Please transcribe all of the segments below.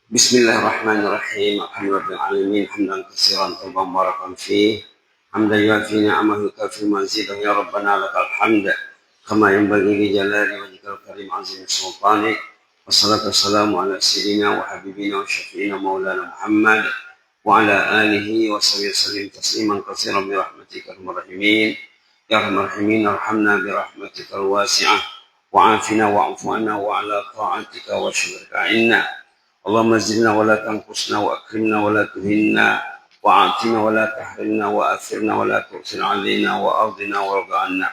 Bismillahirrahmanirrahim. Alhamdulillahirrahmanirrahim. Hamdan katsiran tayyiban mubarakan fih. Hamdan yuafi ni'amahu yukafi mazidah ya Rabbana lakal hamd. Kama yanbaghi li jalali wajhikal karim azim sultanik. Wassalatu wassalamu ala sayyidina wa habibina wa syafi'ina maulana Muhammad wa ala alihi wa sahbihi sallim tasliman katsiran bi rahmatikal rahimin. Ya Arhamar Rahimin, arhamna bi rahmatikal wasi'ah. Wa'afina wa'fu anna wa ala ta'atika wa syukrika inna. اللهم زدنا ولا تنقصنا واكرمنا ولا تهنا واعطنا ولا تحرمنا واثرنا ولا تؤثر علينا وارضنا وارض عنا.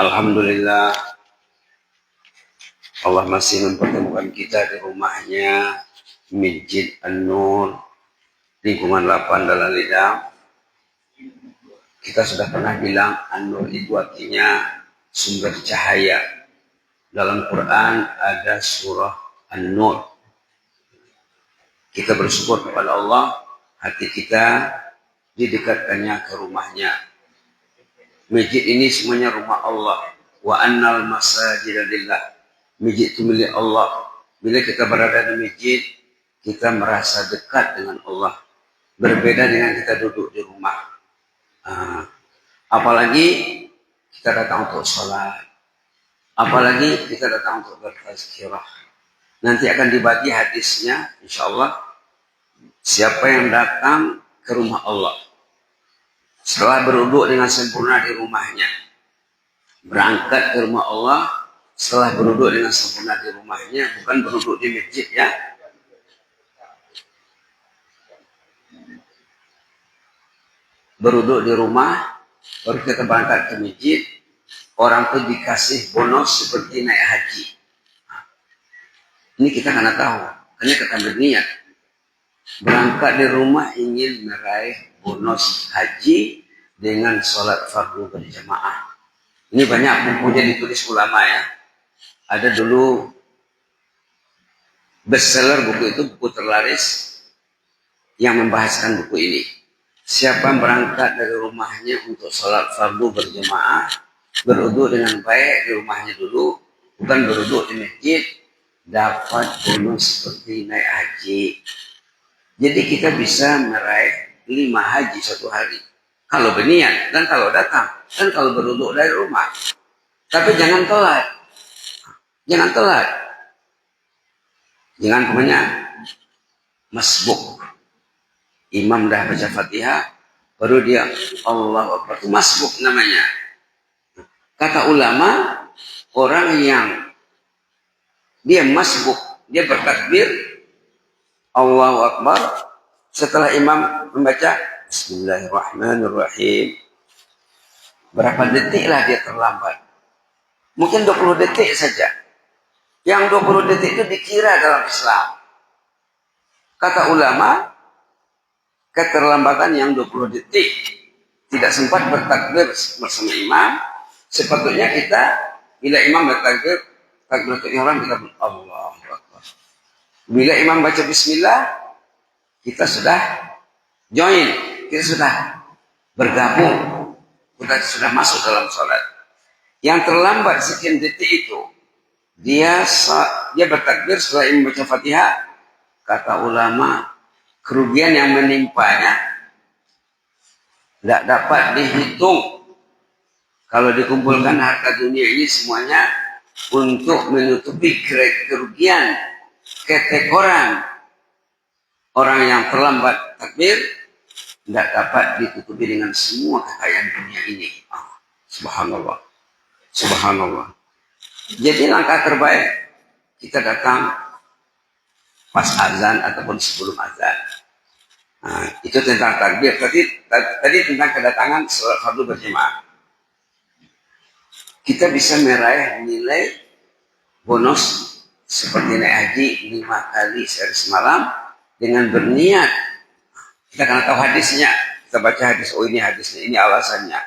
Alhamdulillah, Allah masih mempertemukan kita di rumahnya Masjid An-Nur, lingkungan 8 Dalan Lidang. Kita sudah pernah bilang An-Nur itu artinya sumber cahaya. Dalam Quran ada surah An-Nur. Kita bersyukur kepada Allah, hati kita didekatkannya ke rumahnya. Masjid ini semuanya rumah Allah. Wa annal masajida lillah. Masjid itu milik Allah. Bila kita berada di masjid, kita merasa dekat dengan Allah. Berbeda dengan kita duduk di rumah. Apalagi kita datang untuk sholat. Apalagi kita datang untuk bertazkirah. Nanti akan dibagi hadisnya, insya Allah. Siapa yang datang ke rumah Allah setelah berwudu dengan sempurna di rumahnya, berangkat ke rumah Allah setelah berwudu dengan sempurna di rumahnya, bukan berwudu di masjid ya. Berwudu di rumah, baru kita berangkat ke masjid. Orang itu dikasih bonus seperti naik haji. Ini kita karena tahu, karena kita berniat berangkat di rumah ingin meraih bonus haji dengan sholat fardu berjamaah. Ini banyak bukunya ditulis ulama ya. Ada dulu bestseller buku itu, buku terlaris yang membahaskan buku ini. Siapa yang berangkat dari rumahnya untuk sholat fardu berjamaah, berwudu dengan baik di rumahnya dulu, bukan berwudu di masjid, dapat bonus seperti naik haji. Jadi kita bisa meraih 5 haji satu hari. Kalau berniat dan kalau datang dan kalau berwudu dari rumah. Tapi jangan telat. Jangan telat. Jangan punya masbuk. Imam dah baca Fatihah, baru dia Allahu Akbar. Itu masbuk namanya. Kata ulama, orang yang dia masbuk, dia bertakbir Allahu Akbar setelah imam membaca Bismillahirrahmanirrahim. Berapa detiklah dia terlambat? Mungkin 20 detik saja. Yang 20 detik itu dikira dalam Islam. Kata ulama, keterlambatan yang 20 detik tidak sempat bertakbir bersama imam, sepatutnya kita bila imam bertakbir, takbiratul ihram kita Allahu Akbar. Bila imam baca bismillah, kita sudah join, kita sudah bergabung, kita sudah masuk dalam sholat. Yang terlambat sekian detik itu, dia bertakbir setelah imam baca Fatihah. Kata ulama, kerugian yang menimpanya tidak dapat dihitung. Kalau dikumpulkan harta dunia ini semuanya untuk menutupi kerugian ketek orang yang terlambat takbir, tidak dapat ditutupi dengan semua kekayaan dunia ini. Subhanallah. Subhanallah. Jadi langkah terbaik kita datang pas azan ataupun sebelum azan. Itu tentang takbir. Tadi tentang kedatangan sholat fardu berjamaah. Kita bisa meraih nilai bonus seperti naik haji 5 kali sehari semalam dengan berniat. Kita akan tahu hadisnya. Kita baca hadis, oh ini hadisnya, ini alasannya.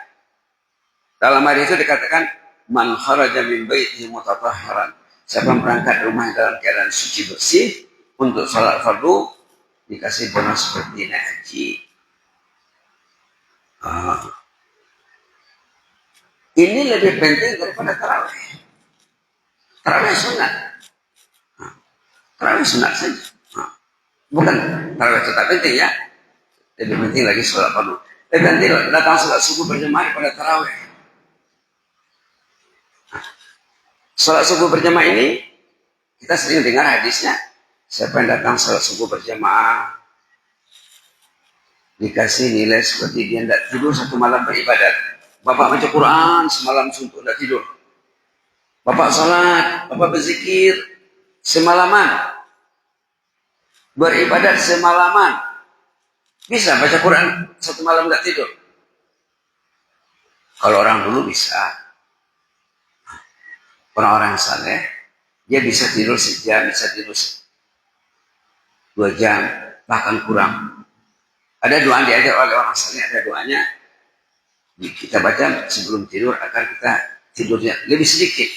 Dalam hadis itu dikatakan, man kharaja min baitihi mutatahharan. Siapa yang berangkat rumah dalam keadaan suci bersih untuk salat fardu, dikasih bonus seperti naik haji. Ini lebih penting daripada tarawih. Tarawih sunat. Tarawih sunat saja. Nah, bukan tarawih tetap penting ya. Lebih penting lagi sholat fardu. Lebih penting datang sholat subuh berjamaah pada tarawih. Sholat subuh berjamaah ini kita sering dengar hadisnya. Siapa yang datang sholat subuh berjamaah dikasih nilai seperti dia tidak tidur satu malam beribadat. Bapak baca Quran semalam suntuk tidak tidur. Bapak sholat, bapak berzikir semalaman, beribadat semalaman. Bisa baca Quran satu malam tidak tidur. Kalau orang dulu bisa. Orang-orang saleh dia bisa tidur sejam, bisa tidur 2 jam, bahkan kurang. Ada doa yang diajar oleh orang saleh, ada doanya kita baca sebelum tidur agar kita tidurnya lebih sedikit.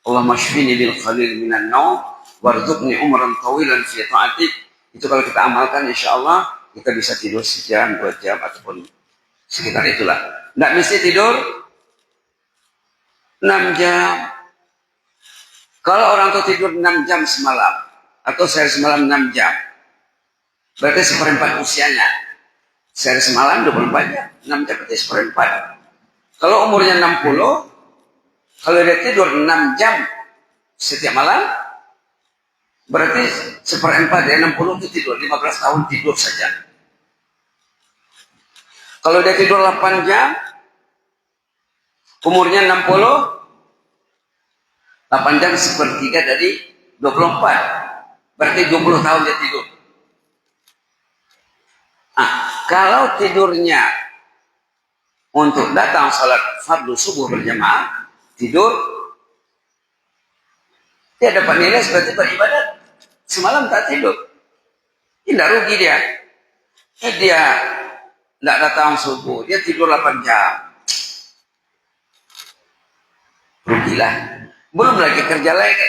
Allahumma shfini bil khalil minan naum warzuqni umran tawilan fi ta'atik. Itu kalau kita amalkan insyaallah kita bisa tidur sejam, 2 jam ataupun sekitar itulah. Tidak mesti tidur 6 jam. Kalau orang tua tidur 6 jam semalam atau sehari semalam 6 jam, berarti 1/4 usianya. Sehari semalam 24 jam, 6 jam berarti 1/4. Kalau umurnya 60, kalau dia tidur 6 jam setiap malam, berarti 1/4 dari 60 itu tidur, 15 tahun tidur saja. Kalau dia tidur 8 jam, umurnya 60, 8 jam 1/3 dari 24. Berarti 20 tahun dia tidur. Kalau tidurnya untuk datang salat fardu subuh berjamaah, tidur, dia dapat nilai seperti beribadat. Semalam tak tidur. Tidak rugi dia. Dia tidak datang subuh, dia tidur 8 jam. Rugilah. Belum lagi kerja lagi.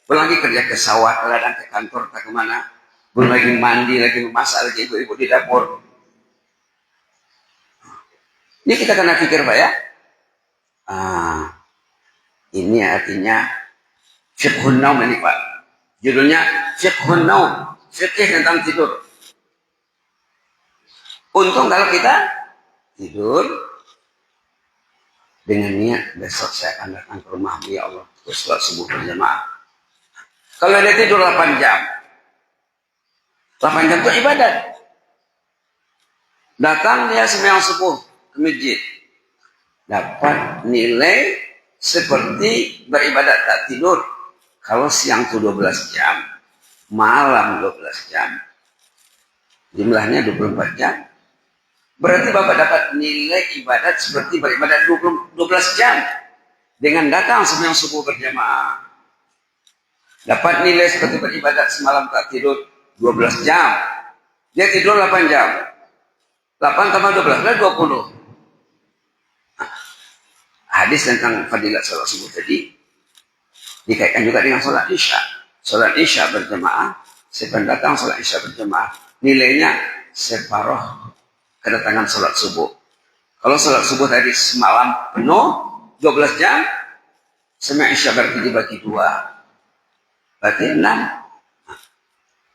Belum lagi kerja ke sawah, ke ladang, ke kantor, ke kemana. Belum lagi mandi, lagi memasak, lagi ibu-ibu di dapur. Ini kita kena pikir Pak ya. Ini artinya fiqhun naum ini Pak. Judulnya fiqhun naum. Fikih tentang tidur. Untung kalau kita tidur dengan niat besok saya akan datang ke rumahmu ya Allah. Terus sholat subuh berjamaah. Kalau dia tidur 8 jam. 8 jam itu ibadat. Datang dia sembahyang subuh ke masjid. Dapat nilai seperti beribadat tak tidur. Kalau siang itu 12 jam. Malam 12 jam. Jumlahnya 24 jam. Berarti Bapak dapat nilai ibadat seperti beribadat 12 jam. Dengan datang sembahyang subuh berjamaah. Dapat nilai seperti beribadat semalam tak tidur 12 jam. Dia tidur 8 jam. 8 tambah 12 adalah 20. Hadis tentang fadilat sholat subuh tadi dikaitkan juga dengan sholat isya. Sholat isya berjamaah, sebelum datang sholat isya berjamaah, nilainya separuh kedatangan sholat subuh. Kalau sholat subuh tadi semalam penuh 12 jam, semua isya berarti dibagi 2. Berarti 6.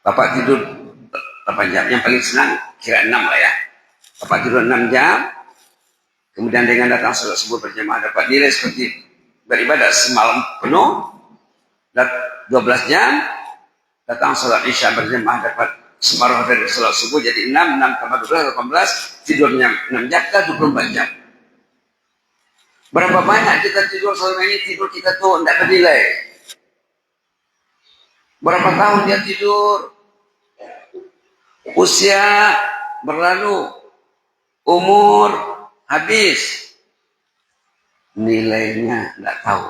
Bapak tidur 8 jam. Yang paling senang kira 6 lah ya. Bapak tidur 6 jam. Kemudian dengan datang sholat subuh berjamaah dapat nilai seperti beribadah semalam penuh. 12 jam. Datang sholat isya berjamaah dapat separuh dari sholat subuh. Jadi 6 tambah 12, 18. Tidurnya 6 jam, 24 jam. Berapa banyak kita tidur selama ini, tidur kita tuh tidak bernilai. Berapa tahun dia tidur? Usia berlalu, umur habis, nilainya tidak tahu.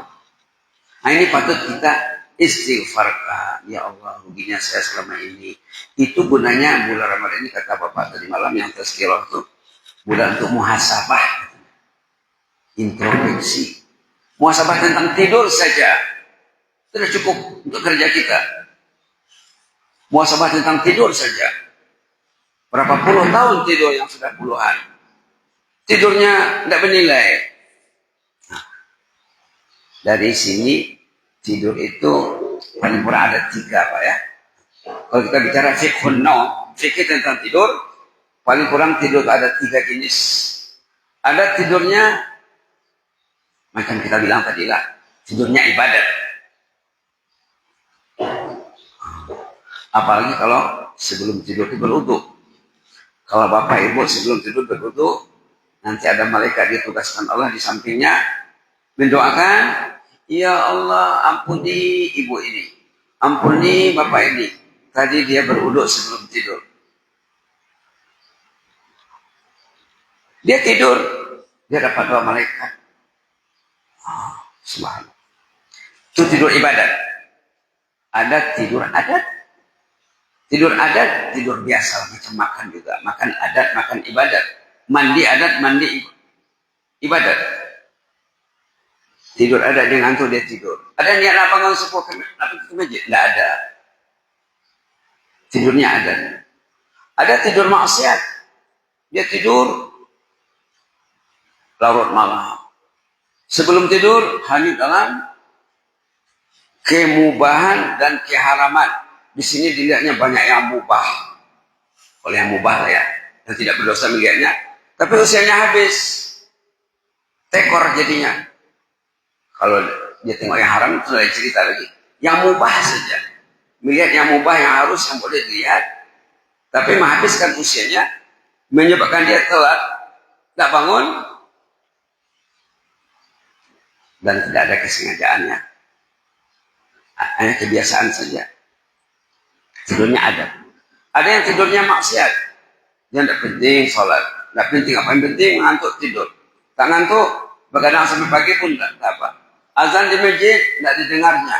Nah ini patut kita istighfarkan. Ya Allah, ruginya saya selama ini. Itu gunanya bulan Ramadan ini, kata Bapak tadi malam yang tazkirah itu, bulan untuk muhasabah, introspeksi. Muhasabah tentang tidur saja sudah cukup untuk kerja kita. Muhasabah tentang tidur saja. Berapa puluh tahun tidur yang sudah puluhan. Tidurnya tidak bernilai. Nah, dari sini tidur itu paling kurang ada 3 Pak ya. Kalau kita bicara fiqhun naum, fikih tentang tidur, paling kurang tidur ada 3 jenis. Ada tidurnya, macam kita bilang tadi lah, tidurnya ibadat. Apalagi kalau sebelum tidur berwudu. Kalau bapak ibu sebelum tidur berwudu, nanti ada malaikat ditugaskan Allah di sampingnya, mendoakan, ya Allah ampuni ibu ini, ampuni bapak ini. Tadi dia berwudu sebelum tidur. Dia tidur, dia dapat 2 malaikat. Subhanallah. Itu tidur ibadat. Ada tidur adat. Tidur adat, tidur biasa, macam makan juga. Makan adat, makan ibadat. Mandi adat, mandi ibadat. Tidur adat, dia ngantuk, dia tidur. Ada niat apa bangun subuh ke masjid? Tidak ada. Tidurnya ada. Ada tidur maksiat. Dia tidur larut malam. Sebelum tidur, hanya dalam kemubahan dan keharaman. Di sini dilihatnya banyak yang mubah. Oleh yang mubah lah ya. Yang tidak berdosa melihatnya. Tapi usianya habis. Tekor jadinya. Kalau dia tengok yang haram, itu lain cerita lagi. Yang mubah saja. Melihat yang mubah, yang harus, yang boleh dilihat. Tapi menghabiskan usianya, menyebabkan dia telat, tak bangun, dan tidak ada kesengajaannya. Hanya kebiasaan saja. Tidurnya ada. Ada yang tidurnya maksiat. Dia tidak penting sholat. Tidak penting apa yang penting, ngantuk tidur. Tak ngantuk, begadang sampai pagi pun tak apa. Azan di masjid, tidak didengarnya.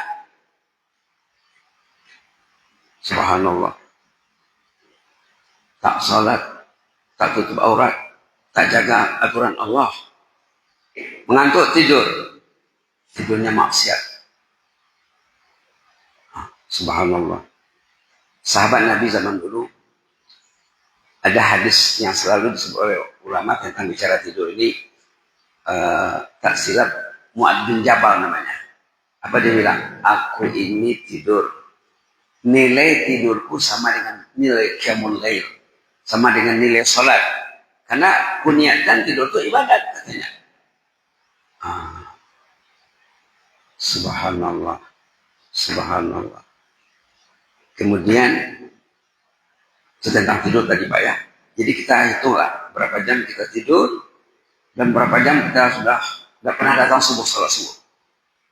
Subhanallah. Tak sholat, tak tutup aurat, tak jaga aturan Allah. Mengantuk tidur. Tidurnya maksiat. Subhanallah. Sahabat Nabi zaman dulu, ada hadis yang selalu disebut oleh ulama tentang bicara tidur ini, tak silap Mu'ad bin Jabal namanya. Apa dia bilang? Aku ini tidur. Nilai tidurku sama dengan nilai qiyamul lail. Sama dengan nilai sholat. Karena ku niatkan tidur itu ibadat katanya. Subhanallah. Subhanallah. Kemudian itu tentang tidur tadi Pak ya. Jadi kita hitunglah berapa jam kita tidur dan berapa jam kita sudah tidak pernah datang subuh, sholat subuh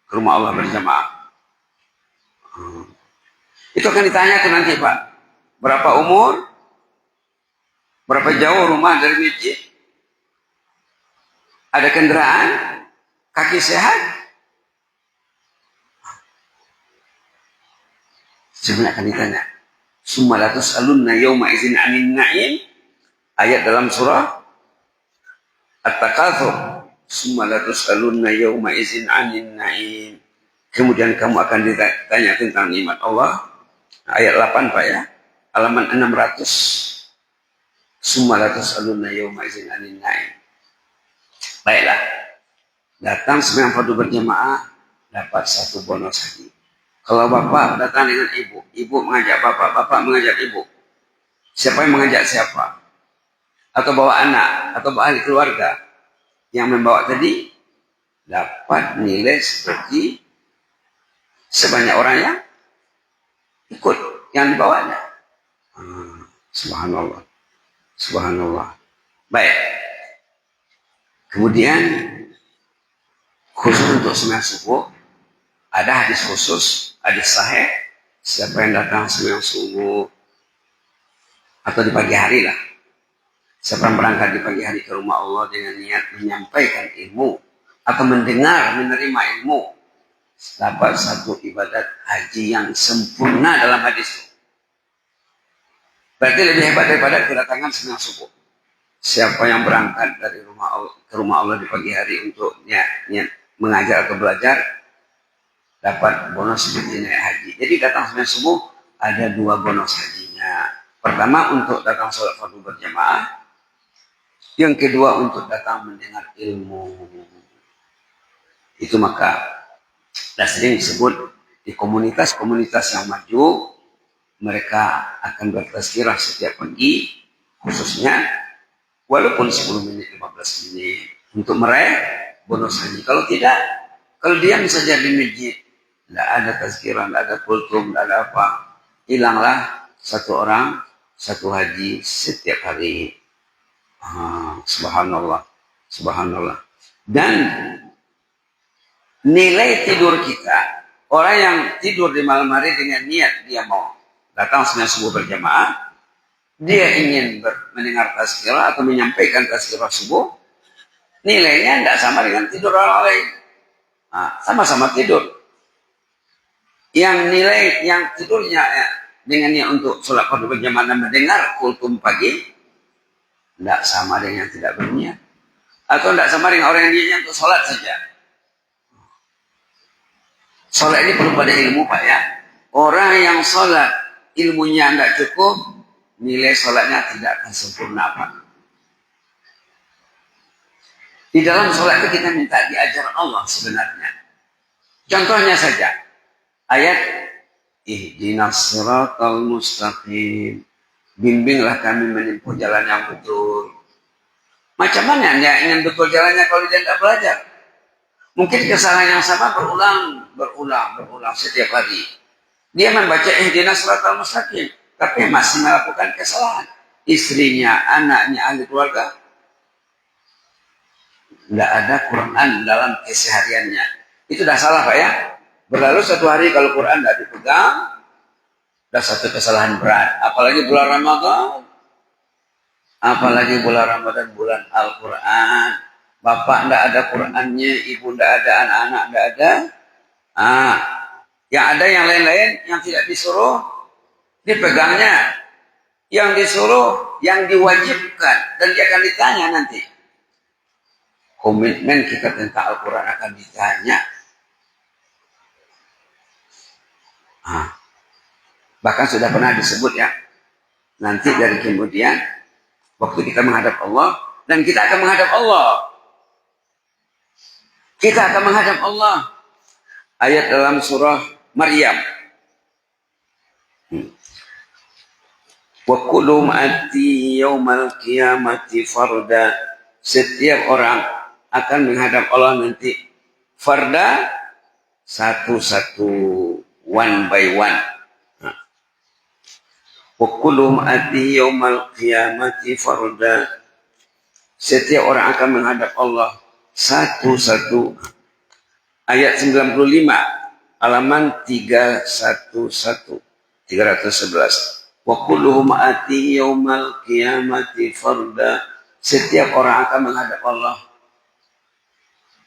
ke rumah Allah berjamaah. Itu akan ditanya tuh nanti Pak. Berapa umur? Berapa jauh rumah dari masjid? Ada kendaraan? Kaki sehat? Sebenarnya akan ditanya. Summalatus alunna yawma izin anin na'im. Ayat dalam surah At-Takatsur. Summalatus alunna yawma izin anin na'im. Kemudian kamu akan ditanya tentang nikmat Allah. Ayat 8 Pak ya. Halaman 600. Summalatus alunna yawma izin anin na'im. Baiklah. Datang sembahyang fardu berjamaah dapat 1 bonus haji. Kalau bapak datang dengan ibu, ibu mengajak bapak, bapak mengajak ibu. Siapa yang mengajak siapa? Atau bawa anak, atau bawa ahli keluarga. Yang membawa tadi dapat nilai seperti sebanyak orang yang ikut yang dibawanya. Subhanallah. Subhanallah. Baik. Kemudian khusus untuk sembahyang subuh ada hadis khusus, hadis sahih. Siapa yang datang sembahyang subuh atau di pagi hari lah. Siapa yang berangkat di pagi hari ke rumah Allah dengan niat menyampaikan ilmu atau mendengar, menerima ilmu, dapat 1 ibadat haji yang sempurna dalam hadis itu. Berarti lebih hebat daripada kedatangan sembahyang subuh. Siapa yang berangkat dari rumah Allah, ke rumah Allah di pagi hari untuk niat mengajar atau belajar, dapat bonus seperti naik haji. Jadi datang sembahyang subuh ada 2 bonus hajinya. Pertama untuk datang sholat fardu berjamaah. Yang kedua untuk datang mendengar ilmu. Itu maka sering disebut di komunitas-komunitas yang maju, mereka akan bertazkirah setiap pagi, khususnya walaupun 10 menit, 15 menit untuk meraih bonus haji. Kalau tidak, kalau diam saja di masjid, tidak ada tazkirah, tidak ada kultum, tidak ada apa, hilanglah satu orang satu haji setiap hari. Subhanallah, subhanallah. Dan nilai tidur kita, orang yang tidur di malam hari dengan niat dia mau datang sembahyang subuh berjamaah, dia ingin mendengar tazkirah atau menyampaikan tazkirah subuh, nilainya tidak sama dengan tidur orang lain. Sama-sama tidur. Yang nilai yang tidurnya dengan niat untuk sholat fardu berjamaah dan mendengar kultum pagi, tidak sama dengan yang tidak berniat. Atau tidak sama dengan orang yang niatnya untuk sholat saja. Sholat ini perlu pada ilmu, Pak, ya. Orang yang sholat ilmunya tidak cukup, nilai sholatnya tidak akan sempurna, Pak. Di dalam sholat itu kita minta diajar Allah sebenarnya. Contohnya saja, ayat ihdinas siratal mustaqim, bimbinglah kami menempuh jalan yang betul. Macam mana dia ingin betul jalannya kalau dia tidak belajar? Mungkin kesalahan yang sama berulang setiap hari. Dia membaca ihdinas siratal mustaqim, tapi masih melakukan kesalahan. Istrinya, anaknya, ahli keluarga, tidak ada Quran dalam kesehariannya. Itu dah salah, Pak, ya. Berlalu satu hari kalau Quran tidak dipegang, dah satu kesalahan berat. Apalagi bulan Ramadan. Apalagi bulan Ramadan, bulan Al-Quran. Bapak tidak ada Qurannya, ibu tidak ada, anak-anak tidak ada. Yang ada yang lain-lain yang tidak disuruh, dipegangnya. Yang disuruh, yang diwajibkan. Dan dia akan ditanya nanti. Komitmen kita tentang Al-Quran akan ditanya. Bahkan sudah pernah disebut, ya. Nanti dari kemudian, waktu kita menghadap Allah, dan kita akan menghadap Allah. Kita akan menghadap Allah. Ayat dalam surah Maryam. Wa kullu ma'ati yaumal qiyamati farda. Setiap orang akan menghadap Allah nanti farda, satu-satu, one by one. Wa kullu ma'ati yaumal qiyamati farda. Setiap orang akan menghadap Allah satu-satu. Ayat 95, halaman 311. Wa kulluhum ati yaumal qiyamati farda. Setiap orang akan menghadap Allah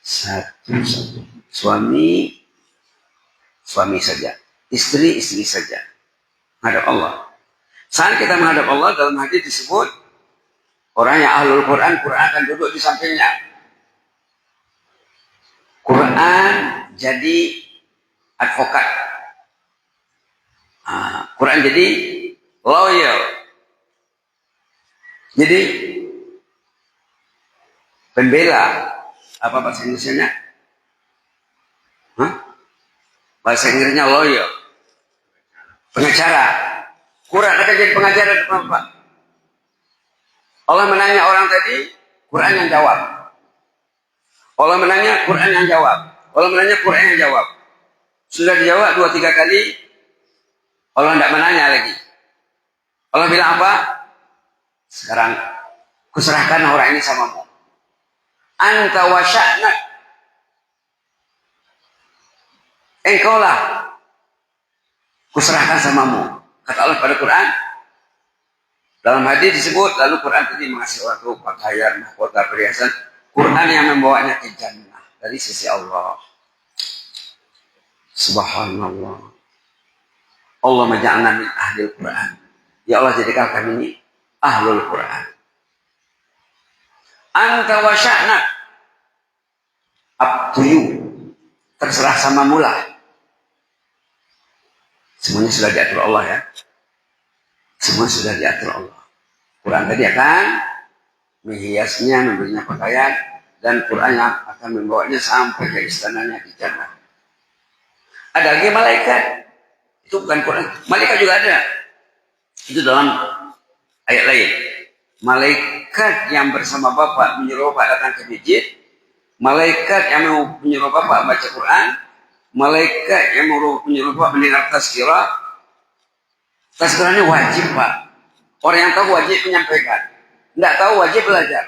satu-satu. Suami saja, istri saja. Menghadap Allah. Saat kita menghadap Allah, dalam hadis disebut orang yang ahlul Quran, Quran akan duduk di sampingnya. Quran jadi advokat. Quran jadi lawyer. Jadi pembela. Apa bahasa Indonesia-nya? Bahasa Inggrisnya lawyer. Pengacara. Quran akan jadi pengacara di depan Pak. Allah menanya orang tadi, Quran yang jawab. Allah menanya, Quran yang jawab. Allah menanya, Quran yang jawab. Sudah dijawab 2-3 kali, Allah tidak menanya lagi. Allah bilang apa? Sekarang, kuserahkan orang ini samamu. Anta wa sya'nak. Engkaulah. Kuserahkan samamu. Kata Allah pada Quran. Dalam hadis disebut, lalu Quran tadi mengasih waktu pakaian, mahkota, perhiasan. Quran yang membawanya ke jannah dari sisi Allah. Subhanallah. Allah menja'alna min ahlil Quran. Ya Allah, jadikan kami ini ahlul Quran. Anta wa sya'nak. Up to you. Terserah sama mula. Semuanya sudah diatur Allah, ya. Semua sudah diatur Allah. Quran tadi akan menghiasnya, memberinya pakaian, dan Quran yang akan membawanya sampai ke istananya di jannah. Ada lagi malaikat. Itu bukan Quran. Malaikat juga ada. Itu dalam ayat lain. Malaikat yang bersama Bapak menyuruh Bapak datang ke masjid, malaikat yang menyuruh Bapak baca Quran, malaikat yang menyuruh Bapak mendengar tazkirah. Tazkirah ini wajib, Pak. Orang yang tahu wajib menyampaikan. Tidak tahu wajib belajar.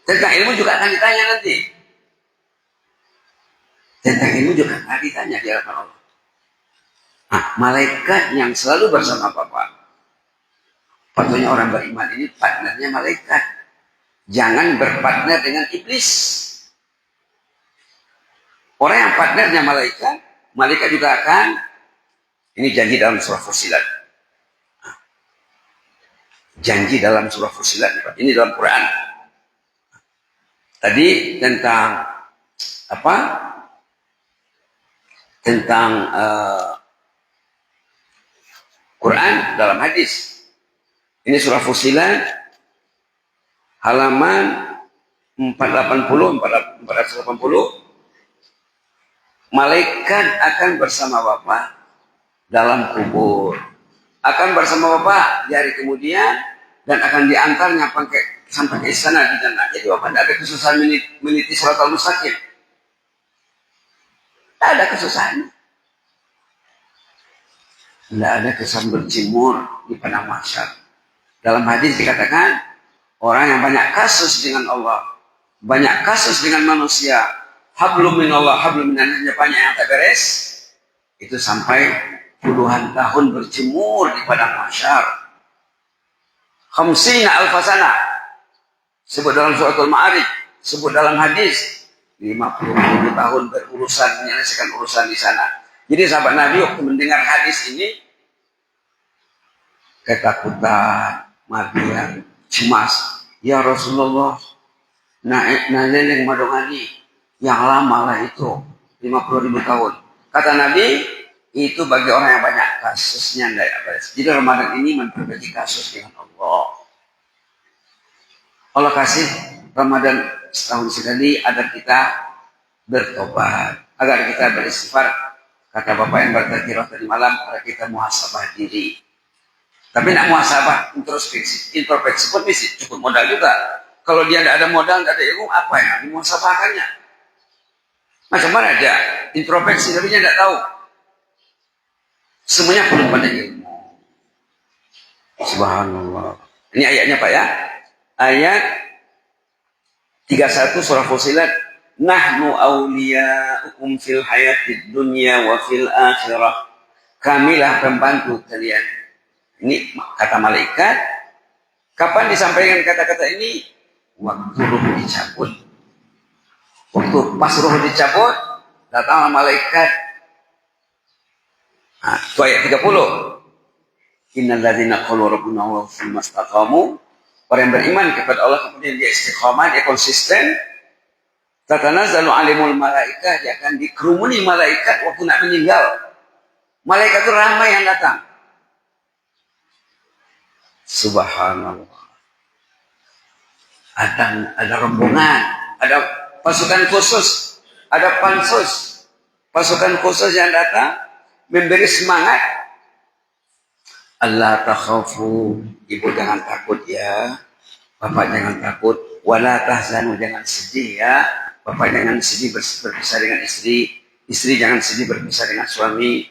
Tentang ilmu juga akan ditanya nanti. Tentang ilmu juga akan ditanya di hadapan Allah. Nah, malaikat yang selalu bersama Bapak. Patutnya orang beriman ini partnernya malaikat. Jangan berpartner dengan iblis. Orang yang partnernya malaikat, malaikat juga akan, ini janji dalam surah Fussilat. Janji dalam surah Fussilat. Ini dalam Quran. Tadi tentang apa? Tentang Quran dalam hadis. Ini surah Fussilat halaman 480. Malaikat akan bersama Bapak dalam kubur. Akan bersama Bapak di hari kemudian dan akan diantarnya sampai ke istana di jannah. Jadi Bapak tidak ada kesusahan meniti surat al-mustaqim. Tidak ada kesusahan. Tidak ada kesan berjemur di padang mahsyar. Dalam hadis dikatakan, orang yang banyak kasus dengan Allah, banyak kasus dengan manusia, hablum minallah, hablum minannya banyak yang tak beres, itu sampai puluhan tahun berjemur di padang mahsyar. Khamsina alfasana, sebut dalam surat Al-Ma'arij, sebut dalam hadis, 50.000 tahun berurusan, menyelesaikan urusan di sana. Jadi sahabat Nabi waktu mendengar hadis ini, ketakutan, mabian, cemas. Ya Rasulullah, naleleng madongani, yang lama lah itu, 50.000 tahun. Kata Nabi, itu bagi orang yang banyak kasusnya. Jadi Ramadan ini memperbaiki kasus dengan Allah. Allah kasih Ramadan setahun sekali agar kita bertobat, agar kita beristighfar. Kata Bapak yang bertakbirah tadi malam, agar kita muhasabah diri. Tapi nak muhasabah, introspeksi pun bisa cukup modal juga. Kalau dia tidak ada modal, tidak ada ilmu, apa yang akan muhasabahkannya? Macam mana dia introspeksi, tapi dia tidak tahu. Semuanya perlu pada ilmu. Subhanallah. Ini ayatnya Pak ya. Ayat 31 surah Fussilat. Nahnu awliya'ukum fil hayatid dunya wa fil akhirah. Kamilah pembantu kalian. Ini kata malaikat. Kapan disampaikan kata-kata ini? Waktu ruh dicabut. Waktu pas ruh dicabut, datang malaikat. Nah, itu ayat 30. Innal ladzina qalu rabbuna Allahu tsumma istaqamu. Orang yang beriman kepada Allah kemudian dia istiqamah, dia konsisten. Tatanazzalu alimul malaikah, dia akan dikerumuni malaikat waktu nak meninggal. Malaikat itu ramai yang datang. Subhanallah. Ada rombongan, ada pasukan khusus, ada pansus, pasukan khusus yang datang memberi semangat. Allah takhafu, ibu jangan takut ya, bapak jangan takut, wala tahzanu, jangan sedih ya, bapak jangan sedih berpisah dengan istri, istri jangan sedih berpisah dengan suami,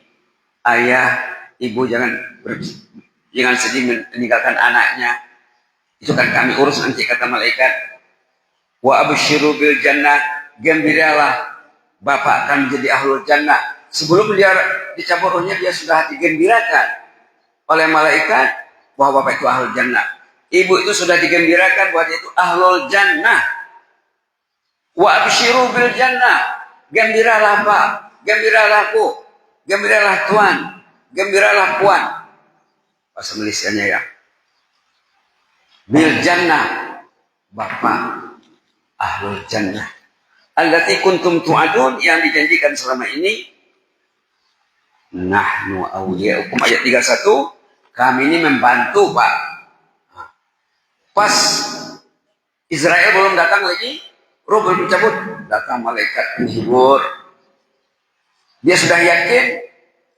ayah, ibu jangan sedih meninggalkan anaknya. Itu kan kami urus nanti kata malaikat. Wa absyiru bil jannah, gembiralah bapak akan menjadi ahlul jannah. Sebelum dia dicabut rohnya, dia sudah digembirakan oleh malaikat bahwa bapak itu ahlul jannah. Ibu itu sudah digembirakan bahwa dia itu ahlul jannah. Wa absyiru bil jannah, gembiralah Pak, gembiralah Bu, gembiralah Tuan, gembiralah Puan. Bahasa Malaysianya ya. Bil jannah, bapak ahlul jannah. Allati kuntum tu'adun, yang dijanjikan selama ini. Nahnu awliya'ukum, ayat 31. Kami ini membantu Pak. Pas Israel belum datang lagi, roh belum dicabut, datang malaikat penghibur. Dia sudah yakin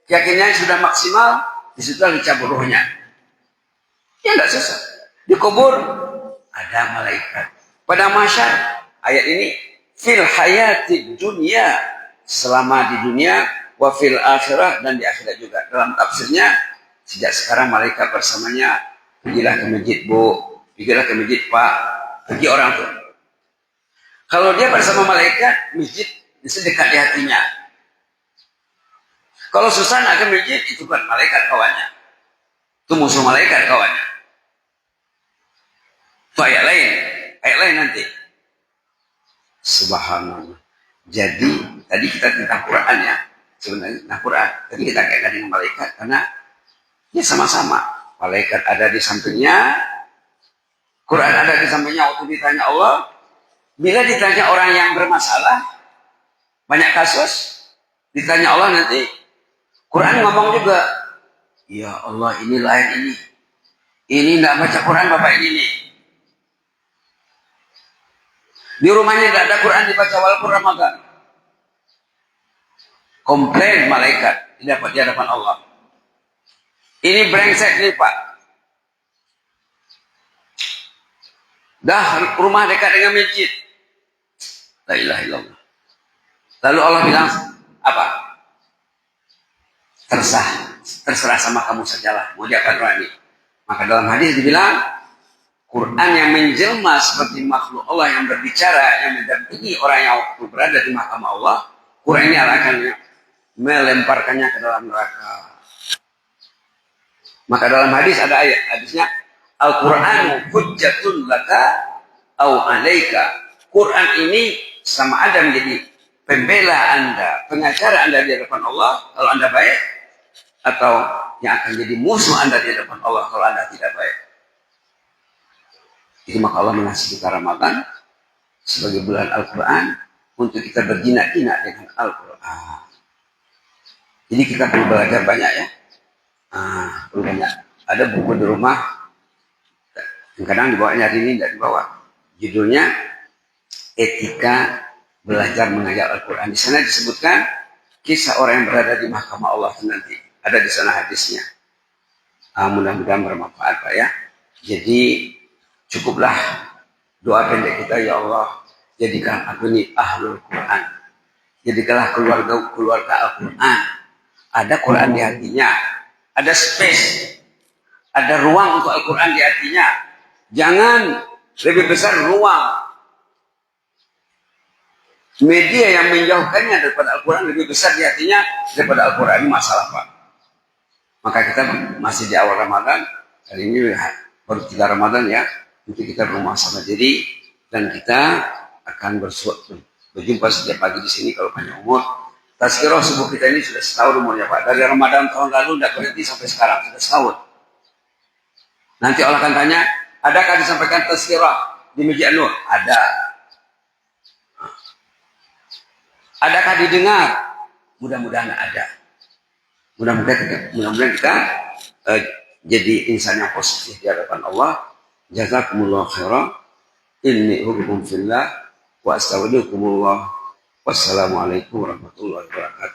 keyakinannya sudah maksimal, di situ dicabut ruhnya. Ya enggak susah. Di kubur ada malaikat. Pada masyar, ayat ini fil hayati dunia, selama di dunia, wa fil akhirah, dan di akhirat juga. Dalam tafsirnya, sejak sekarang malaikat bersamanya, pergilah ke masjid bu, pergilah ke masjid pak, pergi orang tuh. Kalau dia bersama malaikat, masjid bisa dekat di hatinya. Kalau susah nak ke masjid, itu kan malaikat kawannya. Itu musuh malaikat kawannya. Itu ayat lain nanti. Subhanallah. Jadi tadi kita tentang Quran ya, sebenarnya tentang Quran. Tadi kita kaitkan dengan malaikat karena ya sama-sama. Malaikat ada di sampingnya, Quran ada di sampingnya. Waktu ditanya Allah, bila ditanya orang yang bermasalah, banyak kasus, ditanya Allah nanti, Quran ngomong juga, ya Allah ini lain ini. Ini tidak baca Quran bapak ini nih. Di rumahnya tidak ada Quran dibaca walaupun Ramadan. Komplain malaikat dapat di hadapan Allah. Ini brengsek nih pak. Dah rumah dekat dengan masjid. La ilaha illallah. Lalu Allah bilang apa? Terserah sama kamu sajalah. Mau diapakan orang ini. Maka dalam hadis dibilang, Quran yang menjelma seperti makhluk Allah yang berbicara, yang mendampingi orang yang waktu berada di mahkamah Allah, Quran ini akan melemparkannya ke dalam neraka. Maka dalam hadis ada hadisnya, Al-Qur'anu hujjatun laka au alaika. Quran ini sama ada menjadi pembela Anda, pengacara Anda di hadapan Allah kalau Anda baik, atau yang akan jadi musuh Anda di hadapan Allah kalau Anda tidak baik. Jadi maka Allah mengasih kita Ramadan sebagai bulan Al-Quran untuk kita berjinak-jinak dengan Al-Quran. Jadi kita perlu belajar banyak ya. Perlu banyak. Ada buku di rumah, kadang dibawanya hari ini tidak dibawa. Judulnya Etika Belajar Mengajar Al-Quran. Di sana disebutkan kisah orang yang berada di mahkamah Allah nanti. Ada di sana hadisnya. Mudah-mudahan bermanfaat Pak ya. Jadi cukuplah doa pendek kita, ya Allah, jadikan aku ini ahlul Quran. Jadikanlah keluarga Al-Quran. Ada Quran di hatinya. Ada space. Ada ruang untuk Al-Quran di hatinya. Jangan lebih besar ruang. Media yang menjauhkannya daripada Al-Quran lebih besar di hatinya daripada Al-Quran. Ini masalah Pak. Maka kita masih di awal Ramadan. Hari ini baru 3 Ramadan ya. Nanti kita bermuhasabah diri dan kita akan berjumpa setiap pagi di sini kalau panjang umur. Tazkirah subuh kita ini sudah setahun umurnya Pak. Dari Ramadan tahun lalu tidak berhenti sampai sekarang, sudah setahun. Nanti Allah akan tanya, adakah disampaikan tazkirah di Masjid Nur? Ada. Adakah didengar? Mudah-mudahan ada. Mudah-mudahan kita jadi insan yang positif di hadapan Allah. Jazakumullah khairan. Inni uhibbum fillah wa astaghfirukumullah. Wassalamualaikum warahmatullahi wabarakatuh.